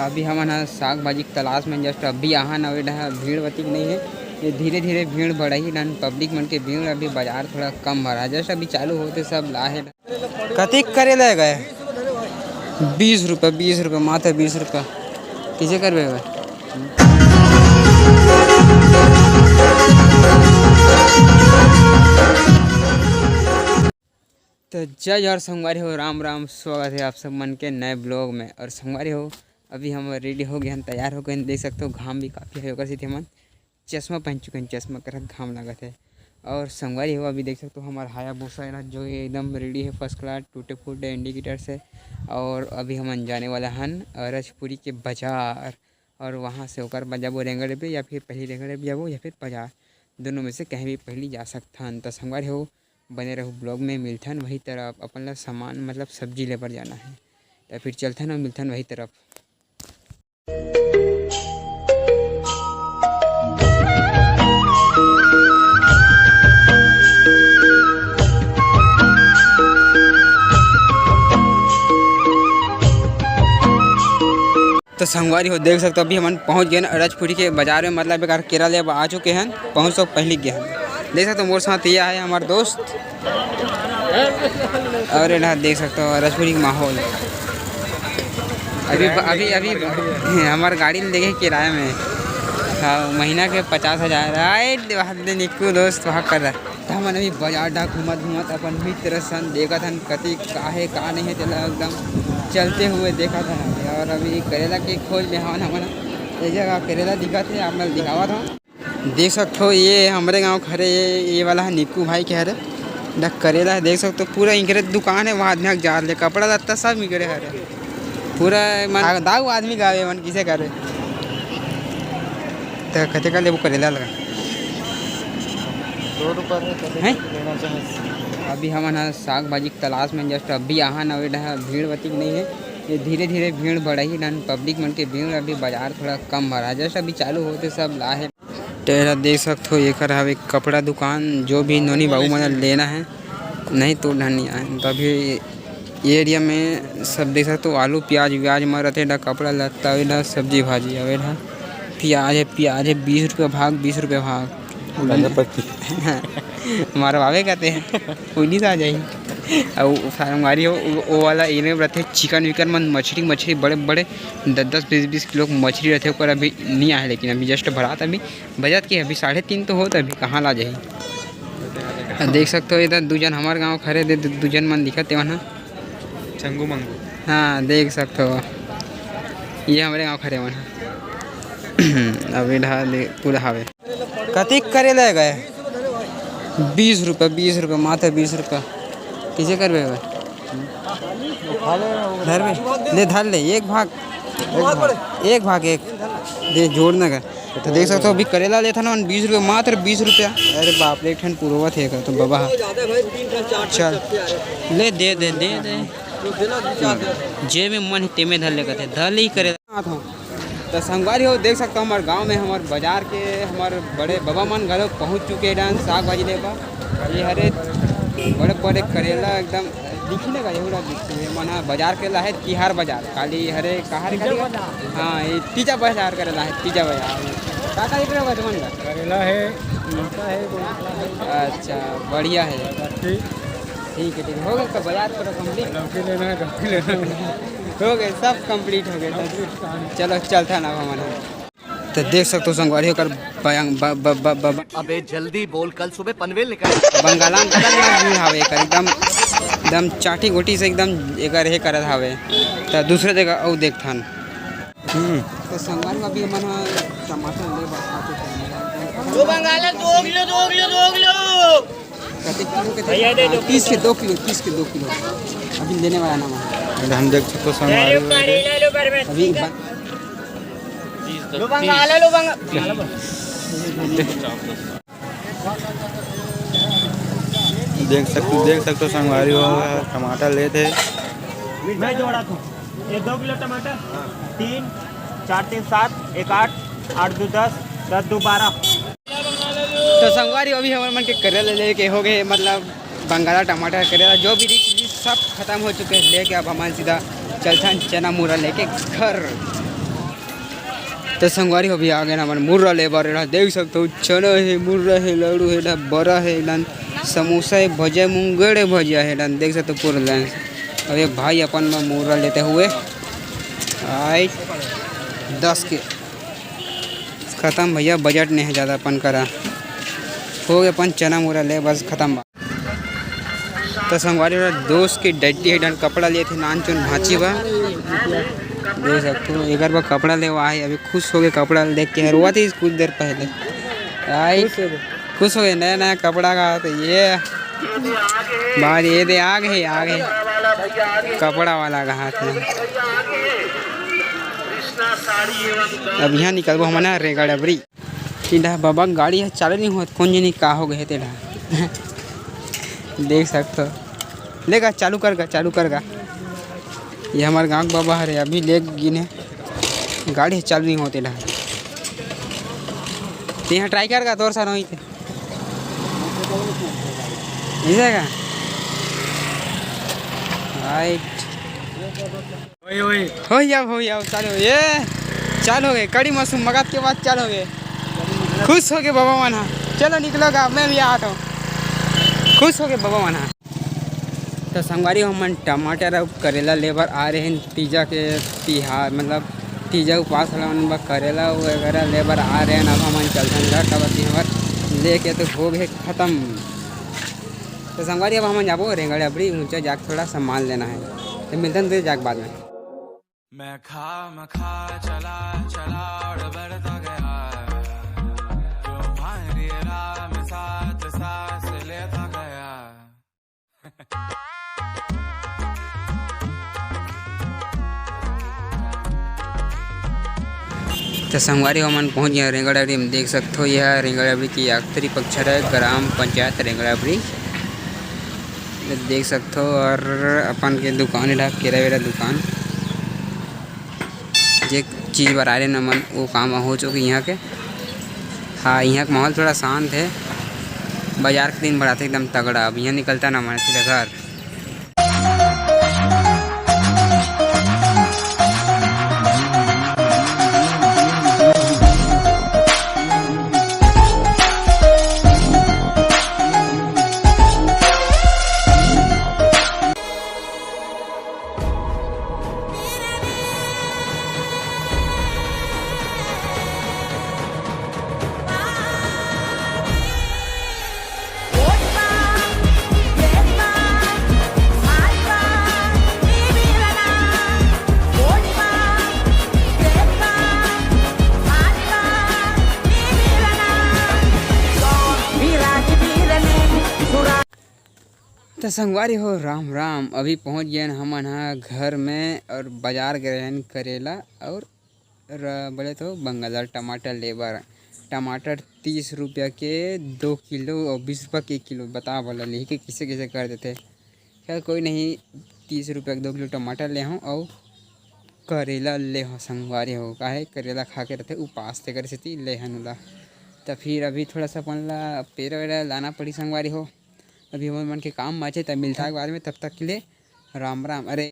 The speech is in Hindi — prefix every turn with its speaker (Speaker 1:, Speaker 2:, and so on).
Speaker 1: अभी हम साग भाजी की तलाश में जस्ट अभी यहाँ नवे डहा भीड़ वती नहीं है। ये धीरे धीरे भीड़ बढ़ ही डन पब्लिक मन के भीड़ अभी बाजार थोड़ा कम भरा जस्ट अभी चालू होते सब लाहे कतिक करे ले गए 20 रुपये मात्र 20 रुपये किसे करवे तो जय और संगवारी हो राम राम स्वागत है आप सब मन के नए ब्लॉग में। और संगवारी हो अभी हम रेडी हो गए हैं तैयार हो गए देख सकते हो घाम भी काफ़ी है होकर सीधे मन चश्मा पहन चुके हैं चश्मा कर घाम लगत है। और संगवारी हो अभी देख सकते हो हमारा हायाबुसा है ना जो एकदम रेडी है फर्स्ट क्लास टूटे फूटे इंडिकेटर से। और अभी हम जाने वाला हन रजपुरी के बाजार और वहाँ से होकर जाबो रेंगड़े पे या फिर पहली रेंगड़े पे जाबो या फिर बाजार दोनों में से कहीं भी पहली जा सकता हन। तो संगवारी हो बने रहो ब्लॉग में मिलथन वही तरफ अपन ला सामान मतलब सब्जी ले पर जाना है तो फिर चलथन और मिलथन वही तरफ। तो संगवारी हो देख सकते हो अभी हम पहुंच गए रजपुरी के बाजार में मतलब एक केरल आ चुके हैं पहुँच तो पहले गए हैं। देख सकते हो मोर साथ यह है हमारे दोस्त और ना देख सकते हो रजपुरी का माहौल अभी अभी अभी हमारे गाड़ी में देखे किराए में हाँ महीना के 50,000 आए निक्कू दोस्त वहाँ कर रहा तो हम अभी बाजार डा घूमत अपन मित्र सन देखा था कति का है का नहीं है चला एकदम चलते हुए देखा था। और अभी करेला के खोज में हवन हमारा ये जगह करेला दिखा थे आप मैं दिखावा था देख सकते हो ये हमारे गांव खड़े ये वाला है निक्कू भाई के हरे डक करेला है देख सकते हो पूरा इंकरे दुकान है वहाँ आदमी जा रहे कपड़ा लत्ता सब इंकरे हरे पूरा दाऊ आदमी गावे मन किसे करे तो कते का ले वो करेला लगा
Speaker 2: 2 रुपये लेना चाहिए।
Speaker 1: अभी हम साग भाजी की तलाश में जस्ट अभी यहाँ नवे डहा भीड़ वती नहीं है। ये धीरे धीरे भीड़ बढ़ ही डन पब्लिक मन के भीड़ अभी बाजार थोड़ा कम भरा जस्ट अभी चालू होते सब लाहे तेरा देख सकते हो एक हवे कपड़ा दुकान जो भी नोनी बाबू मन लेना है नहीं तो ढनी आए तो अभी ये एरिया में सब देख सकते हो आलू प्याज व्याज में रहते डा कपड़ा लत्ता डा सब्जी भाजी अवे डा प्याज है 20 रुपये भाग 20 रुपये भाग मारवावे कहते हैं पुलिस आ जाएगी। और हमारी वो वाला एरिया में रहते चिकन विकन मन मछली बड़े बड़े 10-20 किलो मछली रहते ऊपर अभी नहीं आए लेकिन अभी जस्ट भरात अभी बजट की अभी 3:30 तो हो तो अभी कहाँ ला जाए। देख सकते हो इधर दूजन हमारे गांव खड़े दे दूजन मन दिखते वहाँ
Speaker 2: चंगू मंगू
Speaker 1: हाँ देख सकते हो ये हमारे गांव खड़े वहाँ अभी ढाल पूरा हवे कतिक करे ले गए 20 रुपये मात्र 20 रुपये किसे करवे धर में ले धर ले एक भाग दे जोड़ना का तो देख सकते हो अभी करेला लेता ना 20 रुपये मात्र 20 रुपया अरे बाप रे ठन पूर्वा थे तो बाबा चल ले दे दे दे दे जे में मन ते में धर ले कहते धर ले ही करेला तो संगवारी हो देख सकते हो हमारे गांव में हमारे बाजार के हमारे बड़े बाबा मन घर पहुंच चुके हैं डांस साग भाजी लेबा ये हरे बड़े बड़े करेला एकदम दिखी लगा ये दिखते मना बाजार करेला है तिहार बाजार काली हरे कहाँ हाँ ये तीजा बाजार करेला है तीजा बाजार काका दिख रहा होगा तुमन का
Speaker 2: करेला है
Speaker 1: अच्छा बढ़िया है ठीक है हो गया बाजार पूरा कम्प्लीट हो गए सब कंप्लीट हो गए चलो चलता ना हमारा तो देख सकते हो संगवारी होकर
Speaker 3: अबे जल्दी बोल कल सुबह पनवेल निकल
Speaker 1: बंगाला में हवे एकदम चाटी गोटी से एकदम एक हे करत हवे तो दूसरे जगह और देखथन तो संगवारी में अभी मन टमाटर ले बात
Speaker 3: दो बंगाला 2 किलो
Speaker 1: भैया दे 30 के 2 किलो अभी लेने वाला ना
Speaker 2: हम देख सकते
Speaker 1: अभी
Speaker 2: देख सकते हो संगवारी हो टमाटर लेते
Speaker 4: मैं जोड़ा था 2 किलो टमाटर 3 4 3 7 1 8 8 2 10 10 2 12
Speaker 1: तो संगवारी अभी हमारे मन के करेला लेके हो गए मतलब बंगाला टमाटर करेला जो भी रिच सब खत्म हो चुके हैं लेके अब हमारे सीधा चलथन चना मूरा लेके घर तो संगवारी हो भी आ गए हमारे मुर्रा ले बार देख सकते हो। चना है, मुर्रा है, लड्डू है, बड़ा है, समोसा है, भजिया मुंगेड़े भजिया है, देख सकते हो पूरा लाइन। अब ये भाई अपन में मुर्रा लेते हुए 10 के ख़त्म भैया। बजट नहीं है ज़्यादा अपन करा, हो गया अपन चना मुर्रा ले बस ख़त्म। तो संगवारी दोस्त की डट्टी है डन कपड़ा लिए थे नान चुन भाची बा देख सकते हो। एक बार कपड़ा ले आए, अभी खुश हो गए कपड़ा देख के। रोआ थी कुछ देर पहले, आई खुश हो गए नया नया कपड़ा का। तो ये बाहर ये दे आगे कपड़ा वाला का हाथ में। अब यहाँ निकलबो हम ना रेगड़ अबरी टीडा बाबा गाड़ी है चालू नहीं होत कौन जनी का हो गए तेरा देख सकते हो। लेगा चालू करगा। ये हमारे गांव बाबा है अभी ले गिने गाड़ी है चालू नहीं होते ला। तो यहाँ ट्राई करगा तोर सा नहीं का राइट हो जाओ चालू ये चालू हो गए कड़ी मशरूम मगत के बाद चालू हो गए। खुश हो गए बाबा मना। चलो निकलोगा मैं भी आता हूँ। खुश हो गए बाबा मना। तो संगवारी हम टमाटर और करेला लेबर आ रहे हैं तीजा के तिहार मतलब तीजा उपास वाला करेला वगैरह लेबर आ रहे हैं। अब हम चलते हैं तब तिहार लेके तो हो गए ख़त्म। तो संगवारी अब हम जाबो रेंगड़े अबरी ऊँचा जाके थोड़ा सामान लेना है। तो मिलते हैं तो जाके बाद में।
Speaker 5: मैं खा चला और बढ़ता गया तुम्हारी राह में साथ सांस लेता गया।
Speaker 1: तो संगवारी हमन पहुँच गए रेंगड़ाबड़ी में देख सकते हो। यह रेंगड़ाबड़ी की आखिरी पक्षर है ग्राम पंचायत रेंगड़ाबड़ी देख सकते हो। और अपन के दुकान है केरा दुकान जे चीज़ बना रहे न मन वो काम हो चुकी यहाँ के। हाँ यहाँ का माहौल थोड़ा शांत है। बाजार के दिन बढ़ाते एकदम तगड़ा। अब यहाँ निकलता ना मन सीधा घर। तो संगवारी हो राम राम। अभी पहुंच गए हमन हाँ घर में और बाजार गए हैं करेला और बोले तो बंगाल टमाटर लेबर। टमाटर 30 रुपया के 2 किलो और 20 रुपये के 1 किलो बता बोला ली कि किसे कर देते। खैर कोई नहीं 30 रुपया के 2 किलो टमाटर ले हूँ और करेला ले हो संगवारी हो काहे करेला खा के रहते उपास ते करे से ले हनुला। तो फिर अभी थोड़ा सा अपन ला पेड़ वेड़ा लाना पड़ी संगवारी हो। अभी मन के काम बाचे तब मिलता है बाद में। तब तक के लिए राम राम। अरे